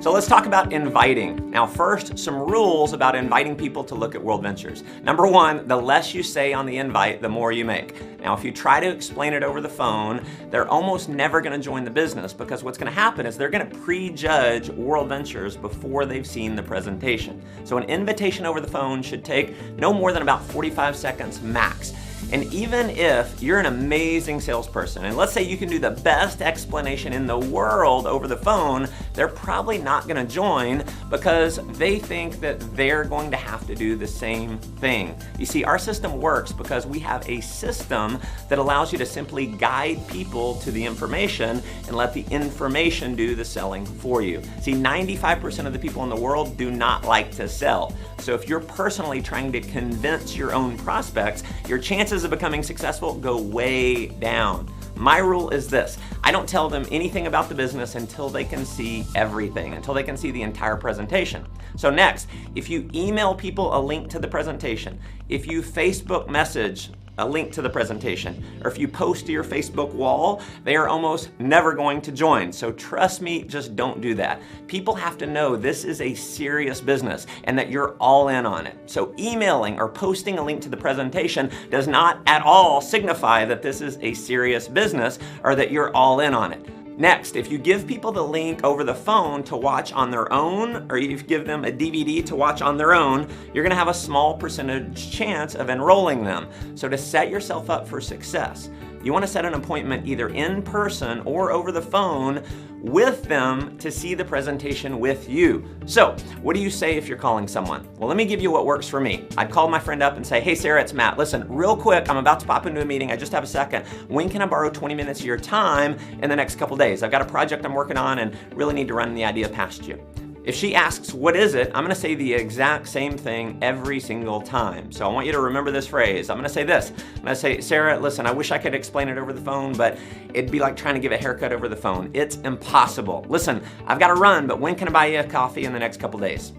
So let's talk about inviting. Now first, some rules about inviting people to look at World Ventures. Number one, the less you say on the invite, the more you make. Now if you try to explain it over the phone, they're almost never going to join the business, because what's going to happen is they're going to prejudge World Ventures before they've seen the presentation. So an invitation over the phone should take no more than about 45 seconds max. And even if you're an amazing salesperson, and let's say you can do the best explanation in the world over the phone, they're probably not going to join because they think that they're going to have to do the same thing. You see, our system works because we have a system that allows you to simply guide people to the information and let the information do the selling for you. See, 95% of the people in the world do not like to sell. So if you're personally trying to convince your own prospects, your chances of becoming successful go way down. My rule is this: I don't tell them anything about the business until they can see everything, until they can see the entire presentation. So next, if you email people a link to the presentation, if you Facebook message a link to the presentation, or if you post to your Facebook wall, they are almost never going to join. So trust me, just don't do that. People have to know this is a serious business and that you're all in on it. So emailing or posting a link to the presentation does not at all signify that this is a serious business or that you're all in on it. Next, if you give people the link over the phone to watch on their own, or you give them a DVD to watch on their own, you're gonna have a small percentage chance of enrolling them. So to set yourself up for success, you wanna set an appointment either in person or over the phone with them to see the presentation with you. So, what do you say if you're calling someone? Well, let me give you what works for me. I'd call my friend up and say, hey Sarah, it's Matt. Listen, real quick, I'm about to pop into a meeting. I just have a second. When can I borrow 20 minutes of your time in the next couple days? I've got a project I'm working on and really need to run the idea past you. If she asks, what is it? I'm gonna say the exact same thing every single time. So I want you to remember this phrase. I'm gonna say this. I'm gonna say, Sarah, listen, I wish I could explain it over the phone, but it'd be like trying to give a haircut over the phone. It's impossible. Listen, I've gotta run, but when can I buy you a coffee in the next couple days?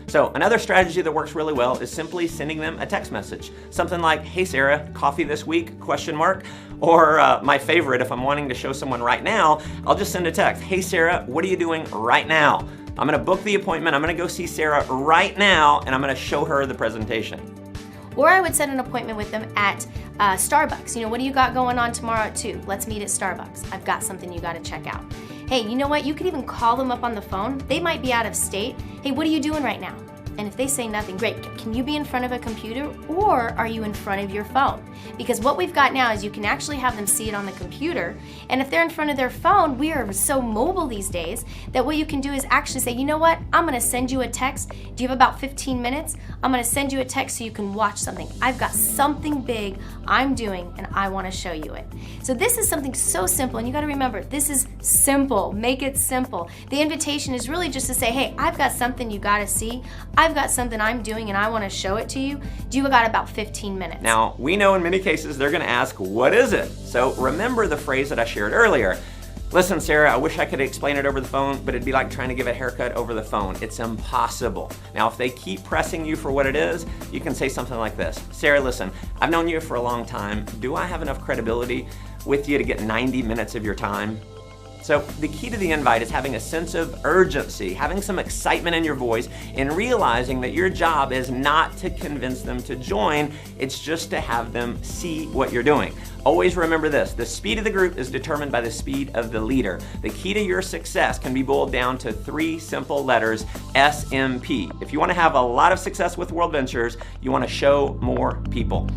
So another strategy that works really well is simply sending them a text message. Something like, hey Sarah, coffee this week, question mark. Or my favorite, if I'm wanting to show someone right now, I'll just send a text. Hey Sarah, what are you doing right now? I'm gonna book the appointment, I'm gonna go see Sarah right now, and I'm gonna show her the presentation. Or I would set an appointment with them at Starbucks. You know, what do you got going on tomorrow at 2? Let's meet at Starbucks. I've got something you gotta check out. Hey, you know what? You could even call them up on the phone. They might be out of state. Hey, what are you doing right now? And if they say nothing, great. Can you be in front of a computer or are you in front of your phone? Because what we've got now is you can actually have them see it on the computer. And if they're in front of their phone, we are so mobile these days that what you can do is actually say, you know what? I'm gonna send you a text. Do you have about 15 minutes? I'm gonna send you a text so you can watch something. I've got something big I'm doing and I wanna show you it. So this is something so simple, and you gotta remember, this is simple. Make it simple. The invitation is really just to say, hey, I've got something you gotta see. I've got something I'm doing and I want to show it to you. Do you got about 15 minutes? Now, we know in many cases they're going to ask, what is it? So remember the phrase that I shared earlier. Listen, Sarah, I wish I could explain it over the phone, but it'd be like trying to give a haircut over the phone. It's impossible. Now, if they keep pressing you for what it is, you can say something like this. Sarah, listen, I've known you for a long time. Do I have enough credibility with you to get 90 minutes of your time? So the key to the invite is having a sense of urgency, having some excitement in your voice, and realizing that your job is not to convince them to join, it's just to have them see what you're doing. Always remember this, the speed of the group is determined by the speed of the leader. The key to your success can be boiled down to 3 simple letters, SMP. If you want to have a lot of success with World Ventures, you want to show more people.